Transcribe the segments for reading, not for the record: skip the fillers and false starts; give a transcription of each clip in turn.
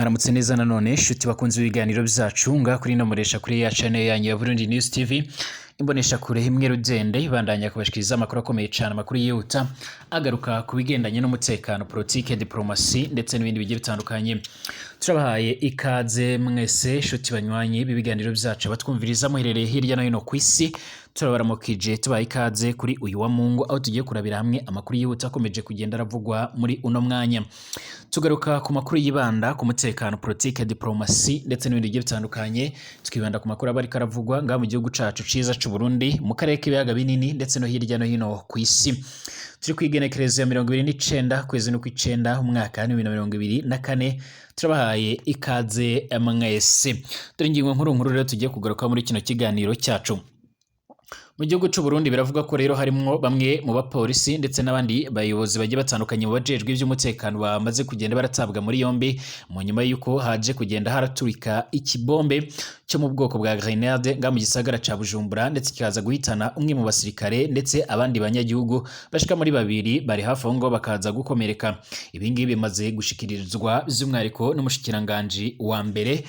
mwaramutse neza nanone shuti bakunze ibiganiro byacu nga kuri no muresha kuri ya channel yanyu ya Burundi News TV imbonesha kure himwe rudende ibandanya kubashikiriza amakuru akomeye cyane amakuru yihuta agaruka kubigendanye n'umutekano politique diplomasi ndetse n'ibindi bigiye bitandukanye turabahaye ikaze mwese shuti banywanyi bibiganiro byacu batwumviriza muherereye hirya no hino kwisi turabaramukije tubaye ikaze kuri uyu wa Mungu aho tugiye kurabira hamwe amakuru yihuta akomeje kugenda aravugwa muri uno mwanya tugaruka ku makuru yibanda ku mutekano politique diplomasi ndetse n'ibindi bigiye bitandukanye twibanda ku makuru abari karavugwa nga mu gihugu cacu ciza c'u Burundi mu karere k'ibiyaga binini ndetse no hirya no hino kwisi turi kwigenekereza ya 29 kwezi no kw'icenda umwaka wa 2024 turabahaye ikaze mwese dore ingingo nkuru rero tugiye kugaruka muri kino kiganiro cyacu. Mu gihugu c'u Burundi biravuga ko rero harimwo bamwe mu bapolisi ndetse n'abandi bayobozi bagiye batandukanye mu bajejwe ivy'umutekano bamaze kugenda baratabwa muri yombi mu nyuma yuko haje kugenda haraturika ikibombe cyo mu bwoko bwa grenade nga mu gisagara ca Bujumbura ndetse kikaza guhitana umwe mu basirikare ndetse abandi banyagihugu bashika muri babiri bari hafi aho ngo bakaza gukomereka. Ibingibi bimaze gushikirizwa by'umwariko n'umushikiranganje wa mbere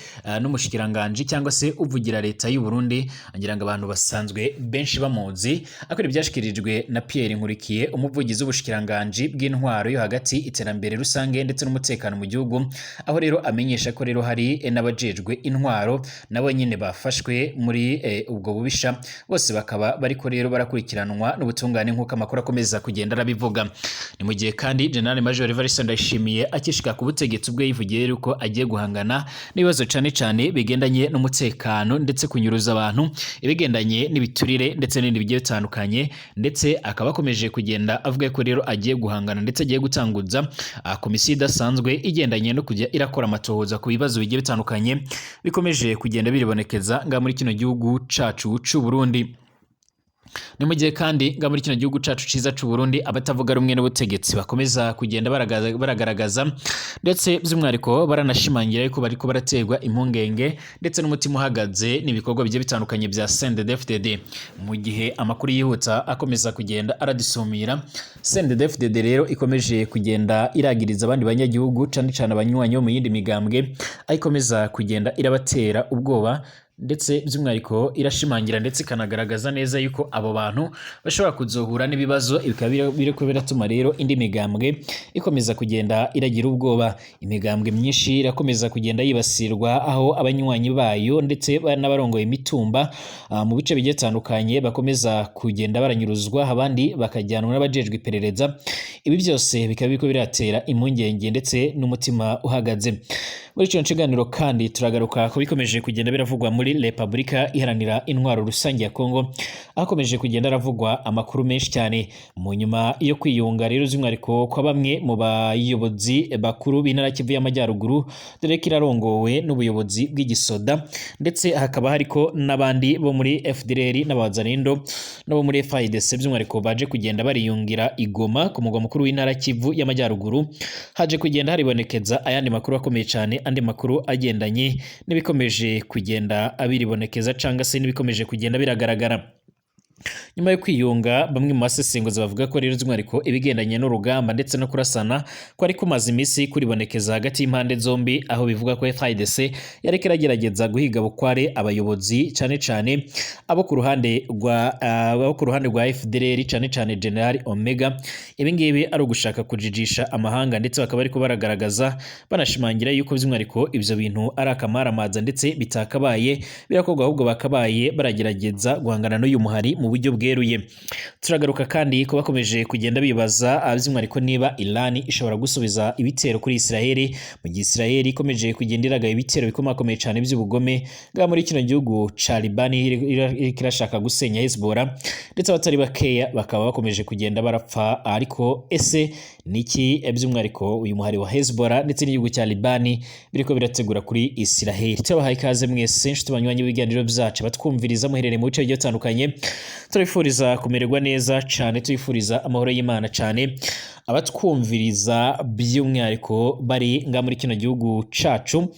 n'umushikiranganje cyangwa se uvugira leta y'u Burundi angira ngo abantu basanzwe benshi bamuzi akora ibyashikirijwe na Pierre Nkurikiye umuvugizi w'ubushikiranganje bw'intwaro yo hagati iterambere rusange ndetse n'umutekano mu gihugu aho rero amenyesha ko rero hari n'abajejwe intwaro nabo nyine bafashwe muri ubwo bubisha bose bakaba bariko rero barakurikiranwa n'ubutungane nk'uko amakuru akomeza kugenda arabivuga. Ni mu gihe kandi General Major Evariste Ndayishimiye akishika ku butegetsi ubwe yivugiye yuko agiye guhangana n'ibibazo cane bigendanye n'umutekano ndetse kunyuruza abantu ibigendanye n'ibiturire ndetse n'ibindi bigiye bitandukanye ndetse akaba akomeje kugenda avuga ko rero agiye guhangana ndetse agiye gutanguza komisiyo idasanzwe igendanye no kujya irakora amatohoza ku bibazo bigiye bitandukanye bikomeje kugenda biribonekeza nga muri kino gihugu cacu c'u Burundi. Ni mu gihe kandi nga muri kino gihugu cacu ciza c'u Burundi abatavuga rumwe n'ubutegetsi bakomeza kugenda baragaragaza ndetse by'umwariko baranashimangira yuko bariko baraterwa impungenge ndetse n'umutima uhagaze n'ibikorwa bigiye bitandukanye bya CNDD-FDD. Mu gihe amakuru yihuta akomeza kugenda aradisumira CNDD-FDD rero ikomeje kugenda iragiriza abandi banyagihugu cane abanywanyi bo mu yindi migambwe ayikomeza kugenda irabatera ubwoba ndetse by'umwariko irashimangira ndetse kanagaragaza neza yuko abo bantu bashobora kuzohura n'ibibazo bikaba biriko biratuma rero indi migambwe ikomeza kugenda iragira ubwoba. Imigambwe myinshi irakomeza kugenda yibasirwa aho abanywanyi bayo ndetse n'abarongoye imitumba mu bice bigiye bitandukanye bakomeza kugenda baranyuruzwa abandi bakajyanwa n'abajejwe iperereza. Ibi byose bikaba biriko biratera impungenge ndetse n'umutima uhagaze. Muri cyo kiganiro kandi turagaruka ko bikomeje kugenda biravugwa muri Republika iharanira intwaro rusange ya Kongo akomeje kugenda aravugwa amakuru menshi cyane mu nyuma yo kwiyunga rero z'umwariko kwa bamwe mu bayobozi bakuru b'intara Kivu y'Amajyaruguru dore kirarongowe n'ubuyobozi bw'igisoda ndetse hakaba hariko n'abandi bo muri FDLR n'abazarendo nabo muri FARDC by'umwariko baje kugenda bariyungira igoma ku mugwa mukuru w'intara Kivu y'Amajyaruguru. Haje kugenda haribonekeza ayandi makuru akomeye cyane andi makuru agendanye n'ibikomeje kugenda abiribonekeza canga se n'ibikomeje kugenda biragaragara. Nyuma yo kwiyunga bamwe mu basesenguzi bavuga ko rero z'umwariko ibigendanye n'urugamba ndetse no kurasana ko ari kumaza imisi kuribonekeza hagati y'impande zombi aho bivuga ko FARDC yareka iragerageza guhiga bukware abayobozi cane abo ku ruhande rwa FDLR cane General Omega. Ibingibi ari ugushaka kujijisha amahanga ndetse bakaba ariko baragaragaza banashimangira yuko z'umwariko ivyo bintu ari akamaramaza ndetse bitakabaye birakorwa ahubwo bakabaye baragerageza guhangana n'uyu muhari mu buryo bweruye. Turagaruka kandi ko bakomeje kugenda bibaza azimwariko niba Iran ishobora gusubiza ibitero kuri Israel mu gihe Israel ikomeje kugenda iraga ibitero bikomakomeye cyane by'ubugome nga muri kino gihugu ca Liban irashaka gusenya Hezbollah ndetse abatari bakeya bakaba bakomeje kugenda barapfa. Ariko ese niki by'umwariko uyu muhari wa Hezbollah ndetse n'igihugu cya Liban biriko birategura kuri Israel? Tubahaye ikaze mwese nshuti banywanyi b'ibiganiro byacu batwumviriza muherereye mu bice bigiye bitandukanye. Turifuriza kumererwa neza cyane tuyifuriza amahoro y'Imana cyane abatwumviriza by'umwariko bari nga muri kino gihugu cacu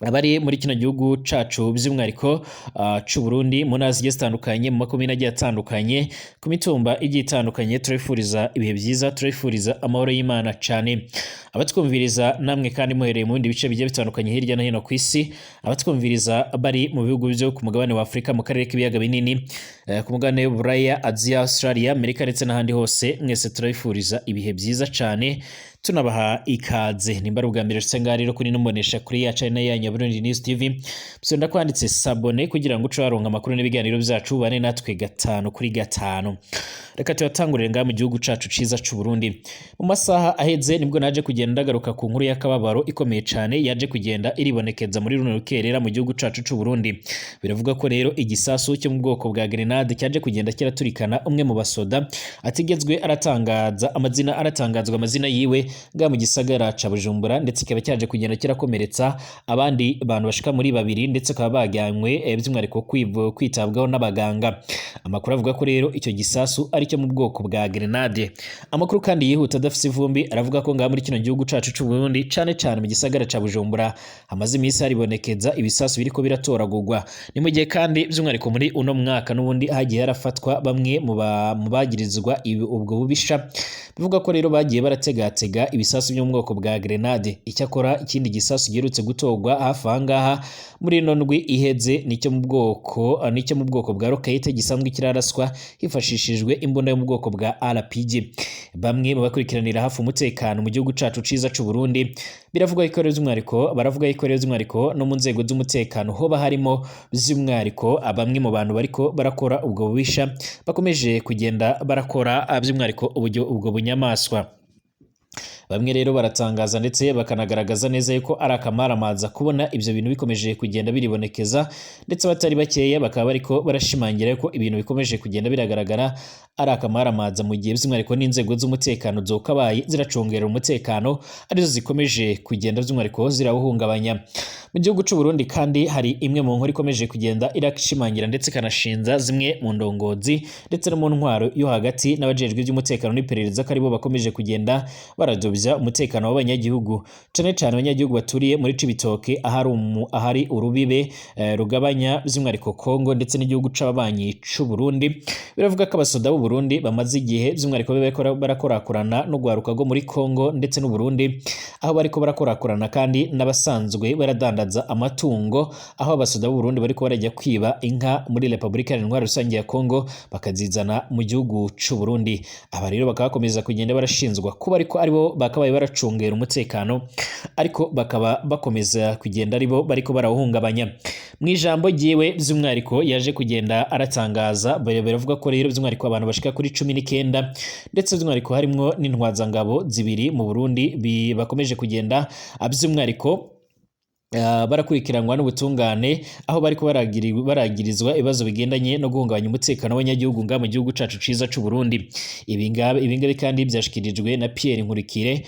abari muri kino gihugu cacu by'umwihariko c'u Burundi mu ntara zigiye zitandukanye mu makomine agiye atandukanye ku mitumba igiye itandukanye turifuriza ibihe byiza turifuriza amahoro y'Imana cane abatwumviriza namwe kandi muhereye mu bindi bice bigiye bitandukanye hirya no hino ku isi abatwumviriza bari mu bihugu byo ku mugabane wa Afrika mu karere k'ibiyaga binini ku mugabane w'Uburaya Asia Australia Amerika ndetse n'ahandi hose mwese turifuriza ibihe byiza cane tunabaha ikaze nimba ubwa mbere cyangwa rero kuri numbonesha kuri ya channel yanyu Burundi News TV bisonda kwanditse sabone kugira ngo uce waronka amakuru n'ibiganiro byacu bane natwe gatanu kuri gatanu reka tuyatangurire nga mu gihugu cacu ciza c'u Burundi mu masaha aheze nibwo naje kugenda ndagaruka ku nkuru y'akababaro ikomeye cane yaje kugenda iribonekeza muri runo rukerera mu gihugu cacu c'u Burundi biravuga ko rero igisasu cyo mu bwoko bwa grenade cyaje kugenda kiraturikana umwe mu basoda atigezwe aratangazwa amazina yiwe nga mu gisagara ca Bujumbura ndetse kikaba cyaje kugenda kirakomeretsa abandi bantu bashika muri babiri ndetse kaba bajyanywe by'umwihariko kwitabwaho n'abaganga amakuru avuga ko rero icyo gisasu ari cyo mu bwoko bwa grenade amakuru kandi yihuta adafise ivumbi aravuga ko nga muri kino gihugu cacu c'u Burundi cane mu gisagara ca Bujumbura hamaze iminsi haribonekeza ibisasu biriko biratoragurwa ni mu gihe kandi by'umwihariko muri uno mwaka n'ubundi hagiye harafatwa bamwe mu bagirizwa ubwo bubisha bivuga ko rero bagiye barategatega ibisasu byo mu bwoko bwa grenade icyakora ikindi gisasu giherutse gutorwa hafi ahangaha muri ino ndwi iheze nicyo mu bwoko bwa rokete gisanzwe kiraraswa hifashishijwe imbunda yo mu bwoko bwa RPG bamwe mu bakurikiranira hafi umutekano mu gihugu cacu ciza c'u Burundi baravuga ko rero by'umwihariko no mu nzego z'umutekano hoba harimo by'umwihariko bamwe mu bantu bariko barakora ubwo bubisha bakomeje kugenda barakora by'umwihariko ubwo bunyamaswa bamwe rero baratangaza ndetse bakanagaragaza neza yuko ari akamaramaza kubona ibyo bintu bikomeje kugenda biribonekeza ndetse batari bakeya bakaba bariko barashimangira ko ibintu bikomeje kugenda biragaragara ari akamaramaza mu gihe by'umwihariko n'inzego z'umutekano zokabaye ziracungera umutekano arizo zikomeje kugenda by'umwihariko zirawuhungabanya mu gihugu c'u Burundi kandi hari imwe mu nkuru ikomeje kugenda irashimangira ndetse kanashinza zimwe mu ndongozi ndetse no mu ntwaro yo hagati n'abajejwe by'umutekano n'iperereza ko aribo bakomeje kugenda baradobya umutekano w'abanyagihugu cane abanyagihugu baturiye muri Cibitoke ahari urubibe rugabanya by'umwihariko Kongo ndetse n'igihugu c'ababanyi c'u Burundi biravuga ko abasoda b'u Burundi bamaze igihe by'umwihariko barakorakorana no gwaruka go muri Kongo ndetse n'u Burundi aho bariko barakorakorana kandi n'abasanzwe baradandaza amatungo aho abasoda b'u Burundi bariko barajya kwiba inka muri Republika Iharanira Rusange ya Kongo bakazizana mu gihugu c'u Burundi aba rero bakabakomeza kugenda barashinzwa kuba ariko aribo bakabaye baracungera umutekano ariko bakaba bakomeza kugenda aribo bariko barawuhungabanya mu ijambo ryiwe by'umwihariko yaje kugenda aratangaza baravuga ko rero by'umwihariko abantu bashika kuri 19 ndetse by'umwihariko harimo n'intwazangabo zibiri mu Burundi bakomeje kugenda by'umwihariko barakurikiranwa n'ubutungane aho bariko baragirizwa ibibazo bigendanye no guhungabanya umutekano w'abanyagihugu nga mu gihugu cacu ciza c'u Burundi ibingabe kandi byashikirijwe na Pierre Nkurikire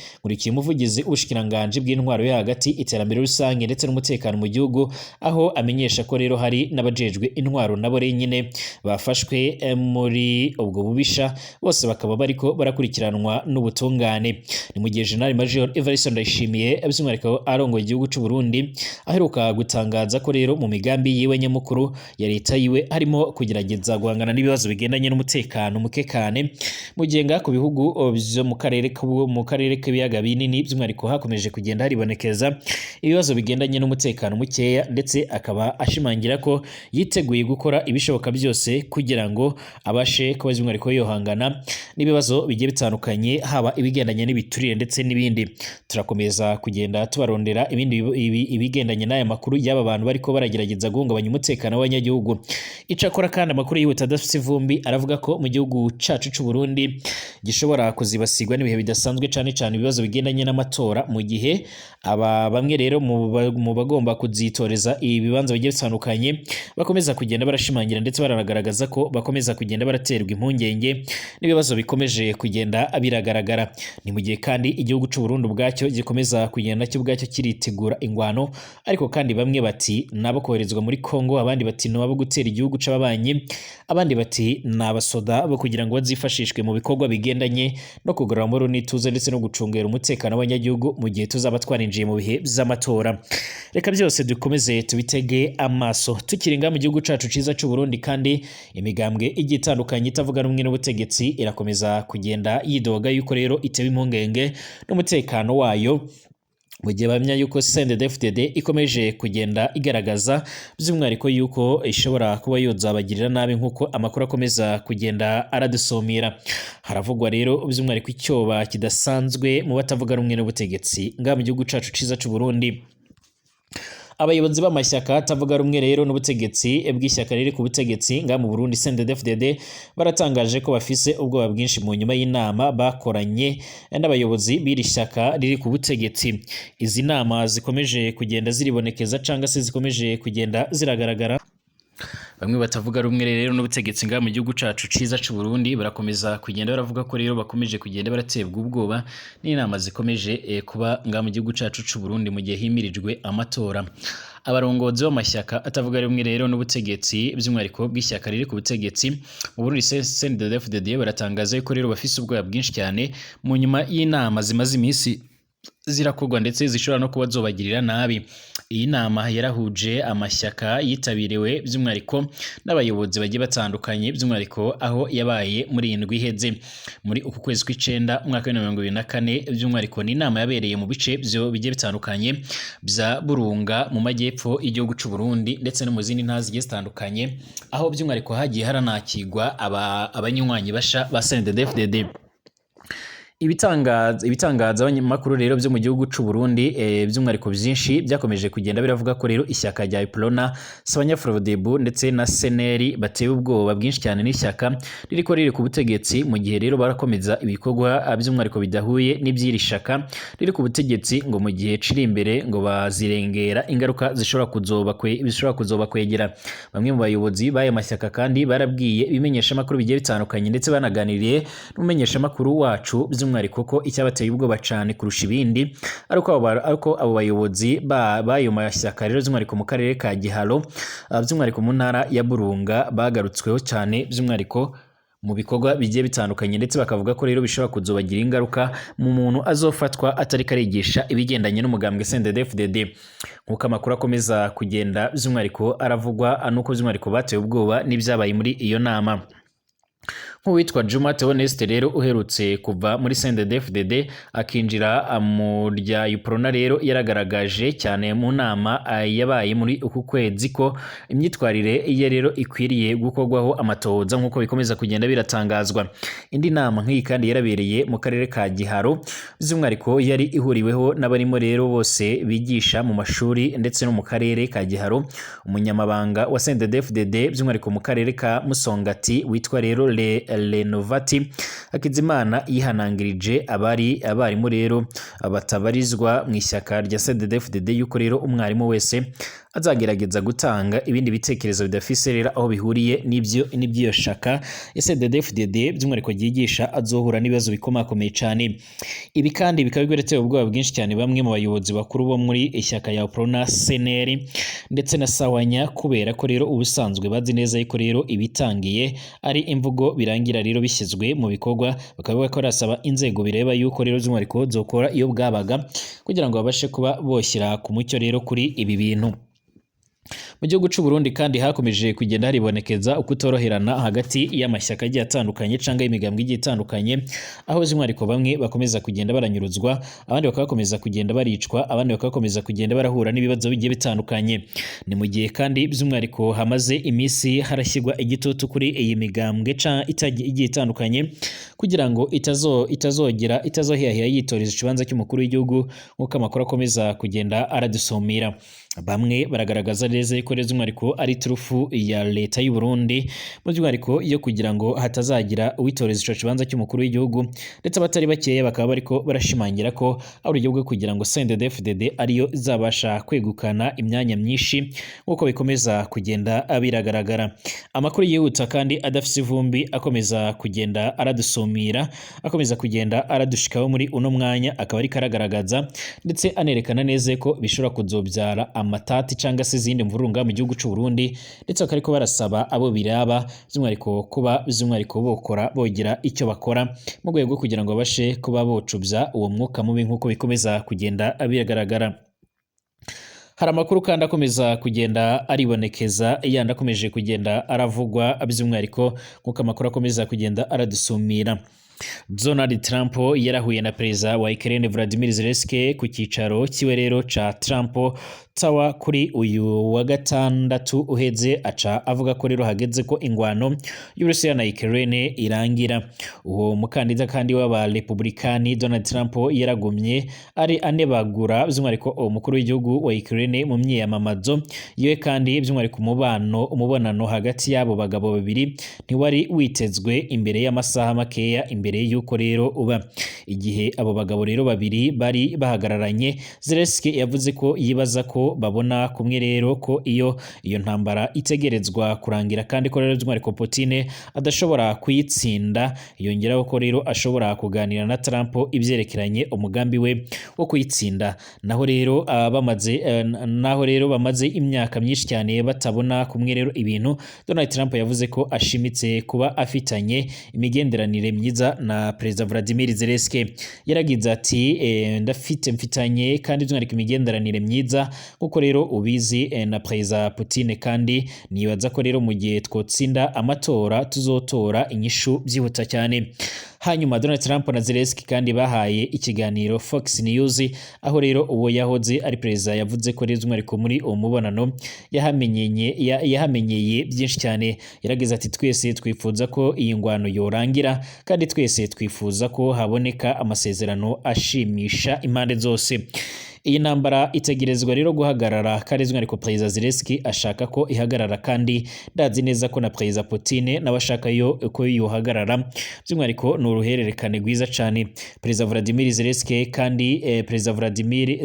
umuvugizi ubushikiranganje bw'intwaro yo hagati iterambere rusange ndetse n'umutekano mu gihugu aho amenyesha ko rero hari n'abajejwe intwaro nabo renyine bafashwe muri ubwo bubisha bose bakaba bariko barakurikiranwa n'ubutungane ni mu gihe General Major Evariste Ndayishimiye by'umwihariko arongoye igihugu c'u Burundi aheruka gutangaza ko rero mu migambi yiwe nyamukuru ya leta yiwe harimo kugerageza guhangana n'ibibazo bigendanye n'umutekano mukekane mu gihe ku bihugu byo mu karere k'ibiyaga binini by'umwihariko hakomeje kugenda haribonekeza ibibazo bigendanye n'umutekano mukeya ndetse akaba ashimangira ko yiteguye gukora ibishoboka byose kugira ngo abashe kuba by'umwihariko yohangana n'ibibazo bigiye bitandukanye haba ibigendanye n'ibiturire ndetse n'ibindi turakomeza kugenda tubarondera ibindi ibigendanye n'aya makuru y'aba bantu bariko baragerageza guhungabanya umutekano w'abanyagihugu icakora kandi amakuru yihuta adafite ivumbi aravuga ko mu gihugu cacu c'u Burundi gishobora kuzibasigwa n'ibihe bidasanzwe cane ibibazo bigendanye n'amatora mu gihe bamwe rero mu bagomba kuzitoreza ibibanza bigiye bitandukanye bakomeza kugenda barashimangira ndetse baranagaragaza ko bakomeza kugenda baraterwa impungenge n'ibibazo bikomeje kugenda biragaragara ni mu gihe kandi igihugu c'u Burundi ubwacyo gikomeza kugenda cyo ubwacyo kiritegura ingwano umutekano, ariko kandi bamwe bati nabo koherezwa muri Kongo, abandi bati nabo gutera igihugu c'ababanyi, abandi bati nabasoda bo kugira ngo bazifashishwe mu bikorwa bigendanye no kugarura amahoro n'ituze ndetse no gucungera umutekano w'abanyagihugu mu gihe tuzaba twarinjiye mu bihe vy'amatora. Reka byose dukomeze tubitege amaso. Tukiringa mu gihugu cacu ciza c'u Burundi kandi imigambwe igiye itandukanye itavuga rumwe n'ubutegetsi irakomeza kugenda yidoga yuko rero itewe impungenge n'umutekano wayo, mu gihe bamenya yuko CNDD-FDD ikomeje kugenda igaragaza by'umwihariko yuko ishobora kuba yozabagirira nabi nk'uko amakuru akomeza kugenda aradusomera. Haravugwa rero by'umwihariko icyoba kidasanzwe mu batavuga rumwe n'ubutegetsi ngaha mu gihugu cacu ciza c'u Burundi. Abayobozi b'amashyaka atavuga rumwe rero n'ubutegetsi bw'ishyaka riri ku butegetsi ngaha mu Burundi CNDD-FDD baratangaje ko bafise ubwoba bwinshi mu nyuma y'inama bakoranye n'abayobozi b'iri shyaka riri ku butegetsi. Izi nama zikomeje kugenda ziribonekeza cyangwa se zikomeje kugenda ziragaragara. Bamwe batavuga rumwe rero n'ubutegetsi ngaha mu gihugu cacu ciza c'u Burundi barakomeza kugenda baravuga ko rero bakomeje kugenda baratebwa ubwoba n'inama zikomeje kuba ngaha mu gihugu cacu c'u Burundi mu gihe himirijwe amatora. Abarongozi b'amashyaka atavuga rumwe rero n'ubutegetsi by'umwihariko bw'ishyaka riri ku butegetsi mu Burundi CNDD-FDD baratangaza ko rero bafise ubwoba bwinshi cyane mu nyuma y'inama zimaze iminsi zirakorwa ndetse zishobora no kuba zobagirira nabi. Iyi nama yarahuje amashyaka yitabiriwe by'umwihariko n'abayobozi bagiye batandukanye, by'umwihariko aho yabaye muri indwi iheze muri uku kwezi kw'icenda umwaka wa 2024. By'umwihariko ni inama yabereye mu bice bigiye bitandukanye bya Burunga mu majyepfo y'igihugu c'u Burundi ndetse no mu zindi ntara zigiye zitandukanye, aho by'umwihariko hagiye haranakigwa abanywanyi basha ba CNDD-FDD. Ibitangaza abanyamakuru rero byo mu gihugu c'u Burundi by'umwihariko byinshi byakomeje kugenda biravuga ko rero ishyaka rya Iprona, Sawanya-Frodebu ndetse na Seneri batewe ubwoba bwinshi cyane n'ishyaka ririko riri ku butegetsi, mu gihe rero barakomeza ibikorwa by'umwihariko bidahuye n'iby'iri shyaka riri ku butegetsi, ngo mu gihe ciri imbere ngo bazirengera ingaruka zishobora kuzoba kwegera. Bamwe mu bayobozi b'aya mashyaka kandi barabwiye ibimenyesha makuru bigiye bitandukanye ndetse banaganiriye n'umumenyesha makuru wacu by'umwihariko ko icyabateye ubwoba cyane kurusha ibindi ariko abo bayobozi b'ayo mashyaka rero by'umwihariko mu karere ka Giharo, by'umwihariko mu ntara ya Burunga bagarutsweho cyane by'umwihariko mu bikorwa bigiye bitandukanye, ndetse bakavuga ko rero bishobora kuzobagira ingaruka mu muntu azofatwa atari karigisha ibigendanye n'umugambwe CNDD-FDD. Nk'uko amakuru akomeza kugenda by'umwihariko aravugwa nuko by'umwihariko batewe ubwoba n'ibyabaye muri iyo nama. Nk'uwitwa Juma Theoneste rero uherutse kuva muri CNDD-FDD akinjira mu rya Iprona rero yaragaragaje cyane mu nama yabaye muri uku kwezi ko imyitwarire ye rero ikwiriye gukorwaho amatohoza nk'uko bikomeza kugenda biratangazwa. Indi nama nk'iyi kandi yarabereye mu karere ka Giharo, by'umwihariko yari ihuriweho n'abarimo rero bose bigisha mu mashuri ndetse no mu karere ka Giharo. Umunyamabanga wa CNDD-FDD by'umwihariko mu karere ka Musongati witwa rero Lenovati Hakizimana yihanangirije abarimu rero batabarizwa mu ishyaka rya CNDD-FDD yuko rero umwarimu wese azagerageza gutanga ibindi bitekerezo bidafise rero aho bihuriye n'iby'iyo shaka ya CNDD-FDD by'umwihariko ryigisha azohura n'ibibazo bikomakomeye cyane. Ibi kandi bikaba biretewe ubwoba bwinshi cyane bamwe mu bayobozi bakuru bo muri ishyaka ya Iprona, Seneri ndetse na Sawanya, kubera ko rero ubusanzwe bazi neza yuko rero ibitangiye ari imvugo birangira rero bishyizwe mu bikorwa. Bakaba barasaba inzego bireba yuko rero by'umwihariko zokora iyo bwabaga kugira ngo babashe kuba boshyira ku mucyo rero kuri ibi bintu. Mu gihugu c'u Burundi kandi hakomeje kugenda haribonekeza ukutoroherana hagati y'amashyaka agiye atandukanye cyangwa y'imigambwe igiye itandukanye, aho by'umwihariko bamwe bakomeza kugenda baranyuruzwa, abandi bakakomeza kugenda baricwa, abandi bakakomeza kugenda barahura n'ibibazo bigiye bitandukanye. Ni mu gihe kandi by'umwihariko hamaze iminsi harashyirwa igitutu kuri iyi migambwe igiye itandukanye kugira ngo itazohiyahiya yitoreza ikibanza cy'umukuru w'igihugu nk'uko amakuru akomeza kugenda aradusomera. Bamwe baragaragaza neza yuko rero by'umwihariko ari turufu ya leta y'u Burundi mu by'umwihariko yo kugira ngo hatazagira uwitoreza ico kibanza cy'umukuru w'igihugu, ndetse abatari bakeya bakaba bariko barashimangira ko ari uburyo bwo kugira ngo CNDD-FDD ariyo izabasha kwegukana imyanya myinshi nk'uko bikomeza kugenda biragaragara. Amakuru yihuta kandi adafise ivumbi akomeza kugenda aradusomera aradusumira akomeza kugenda aradushikaho muri uno mwanya, akaba ari karagaragaza ndetse anerekana neza ko bishobora kuzobyara amatati cyangwa se izindi mvurunga mu gihugu cy'u Burundi, ndetse bakariko barasaba abo biraba by'umwihariko kuba by'umwihariko bokora bogira icyo bakora mu rwego kugira ngo babashe kuba bocubya uwo mwuka mubi nk'uko bikomeza kugenda bigaragara. Hari amakuru kandi akomeza kugenda aribonekeza yandi akomeje kugenda aravugwa by'umwihariko nk'uko amakuru akomeza kugenda aradusumira. Donald Trump yarahuye na perezida wa Ukraine Vladimir Zelensky ku cyicaro kiwe rero ca Trump Tower kuri uyu wa gatandatu uheze, aca avuga ko rero hageze ko ingwano y'Uburusiya na Ukraine irangira. Uwo mukandida kandi w'aba Republikani Donald Trump yaragumye ari anebagura by'umwihariko umukuru w'igihugu wa Ukraine mu myiyamamazo yiwe, kandi by'umwihariko umubonano hagati y'abo bagabo babiri ntiwari witezwe imbere y'amasaha makeya imbere y'uko rero uba. Igihe abo bagabo rero babiri bari bahagararanye, Zelensky yavuze ko yibaza ko babona kumwe rero ko iyo ntambara itegerezwa kurangira, kandi ko rero by'umwihariko Putin adashobora kuyitsinda. Yongeraho ko rero ashobora kuganira na Trump ibyerekeranye umugambi we wo kuyitsinda. Naho rero bamaze imyaka myinshi cyane batabona kumwe rero ibintu. Donald Trump yavuze ko ashimitse kuba afitanye imigenderanire myiza na perezida Vladimir Zelensky. Yaragize ati mfitanye kandi by'umwihariko imigenderanire myiza kuko rero ubizi na perezida Putin, kandi nibaza ko rero mu gihe twotsinda amatora tuzotora inyishu byihuta cyane. Hanyuma Donald Trump na Zelensky kandi bahaye ikiganiro Fox News, aho rero uwo yahoze ari perezida yavuze ko rero by'umwihariko muri uwo mubonano yahamenyeye byinshi cyane. Yaragize ati twese twifuza ko iyi ngwano yorangira, kandi twese twifuza ko haboneka amasezerano ashimisha impande zose. Iyi ntambara itegerezwa rero guhagarara, kandi by'umwihariko perezida Zelensky ashaka ko ihagarara, kandi ndazi neza ko na perezida Putin nawe ashaka ko yohagarara. By'umwihariko ni uruhererekane rwiza cyane. Perezida Vladimir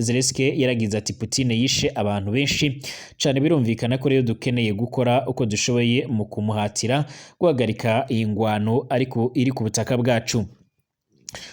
Zelensky yaragize ati Putin yishe abantu benshi cyane, birumvikana ko rero dukeneye gukora uko dushoboye mu kumuhatira guhagarika iyi ngwano ariko iri ku butaka bwacu.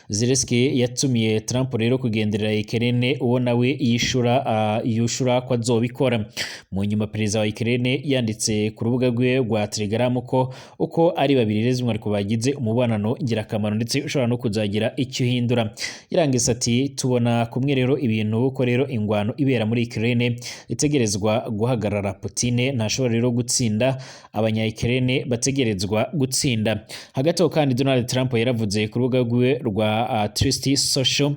Zelensky yatumiye Trump rero kugenderera Ukraine, uwo nawe yishura ko azobikora. Mu nyuma perezida wa Ukraine yanditse ku rubuga rwe rwa Telegram ko uko ari babiri rero ariko bagize umubonano ngirakamaro, ndetse ushobora no kuzagira icyo uhindura. Yarangise ati tubona kumwe rero ibintu ko rero ingwano ibera muri Ukraine itegerezwa guhagarara. Putin ntashobora rero gutsinda, abanya Ukraine bategerezwa gutsinda. Hagati aho kandi Donald Trump yaravuze ku rubuga rwe rwa Trust Social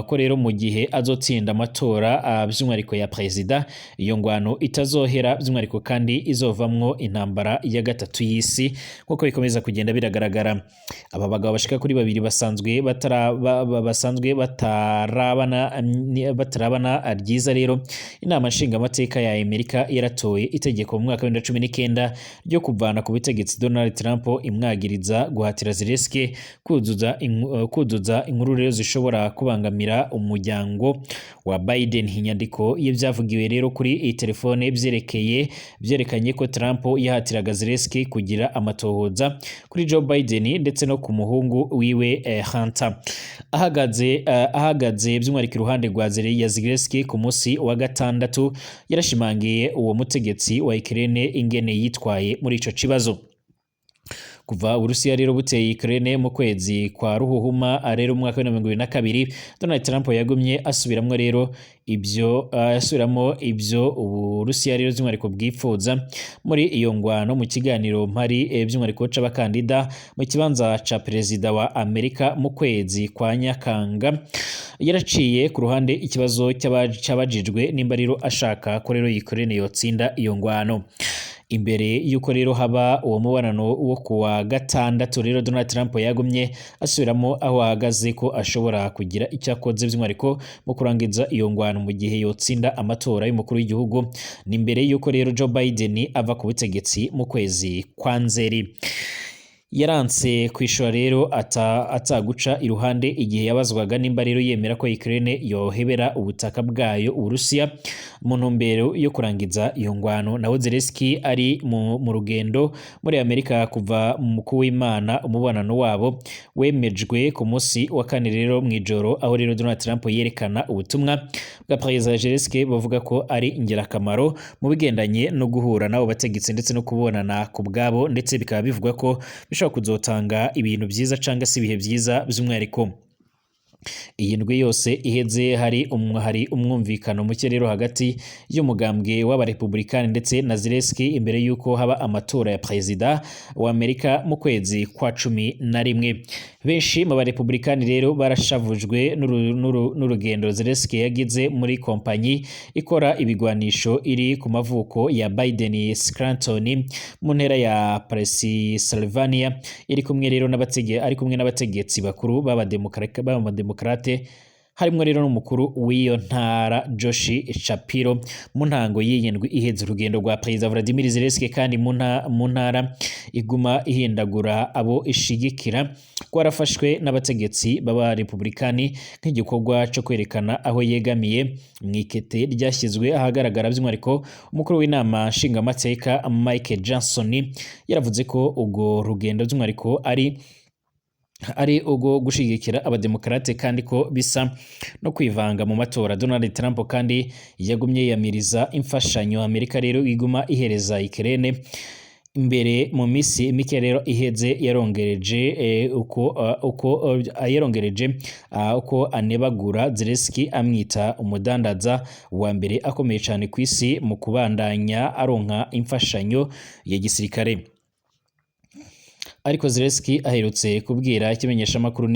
ko rero mu gihe azotsinda amatora by'umwihariko ya perezida, iyo ngwano itazohera by'umwihariko kandi izovamwo intambara ya gatatu y'isi nk'uko bikomeza kugenda biragaragara. Aba bagabo bashika kuri babiri basanzwe batarabana ryiza. Rero inama nshingamateka ya Amerika yaratoye itegeko mu mwaka wa 2019 ryo kuvana ku butegetsi Donald Trump imwagiriza guhatira Zelensky kuzuza inkuru rero zishobora kubangamira umuryango wa Biden. Inyandiko y'ibyavugiwe rero kuri iyi telefone byerekanye ko Trump yahatiraga Zelensky kugira amatohoza kuri Joe Biden ndetse no ku muhungu wiwe Hunter. Ahagaze by'umwihariko iruhande rwa Zelensky ku munsi wa gatandatu, yarashimangiye uwo mutegetsi wa Ukraine ingene yitwaye muri ico kibazo. Kuva Uburusiya rero buteye Ukraine mu kwezi kwa Ruhuhuma rero mu mwaka wa 2022, Donald Trump yagumye asubiramo ibyo Uburusiya rero by'umwihariko bwipfuza muri iyo ngwano. Mu kiganiro mpari by'umwihariko c'abakandida mu kibanza ca perezida wa Amerika mu kwezi kwa Nyakanga, yaraciye ku ruhande ikibazo cyabajijwe nimba rero ashaka ko rero Ukraine yotsinda iyo ngwano. Imbere yuko rero haba uwo mubonano wo kuwa gatandatu, rero Donald Trump yagumye asubiramo aho ahagaze ko ashobora kugira icyo akoze by'umwihariko mu kurangiza iyo ngwano mu gihe yotsinda amatora y'umukuru w'igihugu. Ni mbere yuko rero Joe Biden ava ku butegetsi mu kwezi kwa Nzeri. yaranse kwishura rero ataguca iruhande igihe yabazwaga nimba rero yemera ko Ukraine yohebera ubutaka bwayo Uburusiya mu ntumbero yo kurangiza iyo ngwano. Naho Zelensky ari mu rugendo muri Amerika kuva mu kuw'Imana, umubonano wabo wemejwe ku munsi wa kane rero mwijoro, aho rero Donald Trump yerekana ubutumwa bwa Perezida Zelensky bavuga ko ari ingirakamaro mu bigendanye no guhura nabo bategetsi ndetse no kubonana ku bwabo, ndetse bikaba bivugwa ko bishobora kuzotanga ibintu byiza cyangwa se ibihe byiza by'umwihariko. Iyi ndwi yose iheze hari umwumvikano muke rero hagati y'umugambwe w'abarepublikani ndetse na Zelensky imbere y'uko haba amatora ya perezida wa Amerika mu kwezi kwa 11. Benshi mu barepublikani rero barashavujwe n'urugendo Zelensky yagize muri kompanyi ikora ibigwanisho iri ku mavuko ya Biden Scranton mu ntera ya Pennsylvania, iri kumwe rero n'abategetsi bakuru b'abademokrate harimwo rero n'umukuru w'iyo ntara Josh Shapiro. Mu ntango y'iyindwi iheze urugendo rwa Perezida Vladimir Zelensky kandi mu ntara iguma ihindagura abo ishigikira kwarafashwe n'abategetsi b'aba Republikani nk'igikorwa cyo kwerekana aho yegamiye. Mwikete ryashyizwe ahagaragara by'umwihariko umukuru w'inama nshingamateka Mike Johnson yaravuze ko ubwo rugendo by'umwihariko ari ubwo gushigikira abademokrate kandi ko bisa no kwivanga mu matora. Donald Trump kandi yagumye yamiriza imfashanyo Amerika rero iguma ihereza Ukraine. Imbere mu misi mike rero iheze yarongereje uko anebagura Zelensky amwita umudandaza wa mbere akomeye cyane ku isi mu kubandanya aronka imfashanyo ya gisirikare. Ariko Zelensky aherutse kubwira ikimenyeshamakuru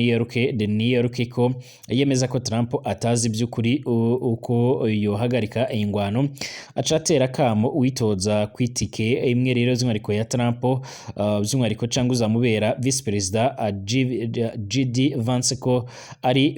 The New York ko yemeza ko Trump atazi by'ukuri uko yohagarika ingwano, acatera kamo witoza kwitike imwe rero z'umwihariko ya Trump by'umwihariko cyangwa uzamubera vice president JD Vance ko ari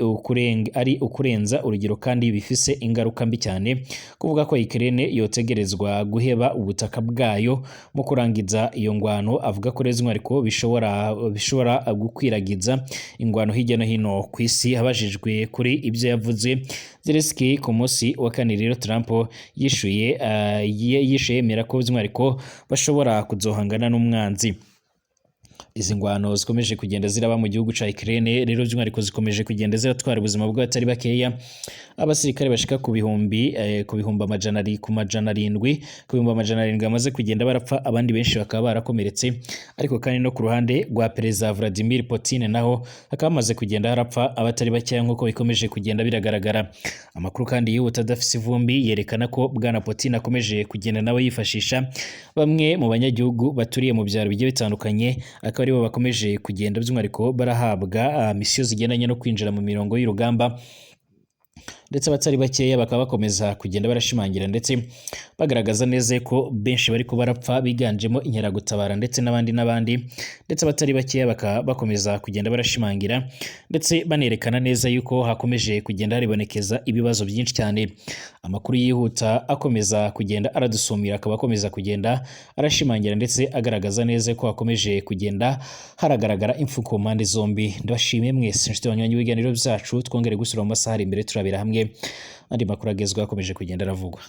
ukurenza urugero kandi bifise ingaruka mbi cyane, kuvuga ko Ukraine yotegerezwa guheba ubutaka bwayo mu kurangiza iyo ngwano. Avuga ko rero z'umwihariko bishobora gukwiragiza ingwano hirya no hino ku isi. Habajijwe kuri ibyo yavuze Zelensky ku munsi wa kane rero Trump yishuye yemera ko by'umwihariko bashobora kuzohangana n'umwanzi. Izi ngwano zikomeje kugenda ziraba mu gihugu ca Ukraine rero by'umwihariko zikomeje kugenda ziratwara ubuzima bw'abatari bakeya. Abasirikare bashika ku bihumbi amajana arindwi bamaze kugenda barapfa, abandi benshi bakaba barakomeretse. Ariko kandi no ku ruhande rwa Perezida Vladimir Putin naho hakaba hamaze kugenda harapfa abatari bakeya nk'uko bikomeje kugenda biragaragara. Amakuru kandi yihuta adafise ivumbi yerekana ko Bwana Putin akomeje kugenda nawe yifashisha bamwe mu banyagihugu baturiye mu byaro bigiye bitandukanye, akaba aribo bakomeje kugenda by'umwihariko barahabwa misiyo zigendanye no kwinjira mu mirongo y'urugamba, ndetse abatari bakeya bakaba bakomeza kugenda barashimangira ndetse bagaragaza neza ko benshi bari ko barapfa biganjemo inkeragutabara ndetse n'abandi, ndetse abatari bakeya bakaba bakomeza kugenda barashimangira ndetse banerekana neza yuko hakomeje kugenda haribonekeza ibibazo byinshi cyane. Amakuru yihuta akomeza kugenda aradusumira, akaba akomeza kugenda arashimangira ndetse agaragaza neza ko hakomeje kugenda haragaragara impfu ku mpande zombi. Ndabashimiye mwese inshuti banywanyi w'ibiganiro byacu, twongere gusura mu masaha ari imbere turabira hamwe andi makuru agezweho akomeje kugenda aravugwa.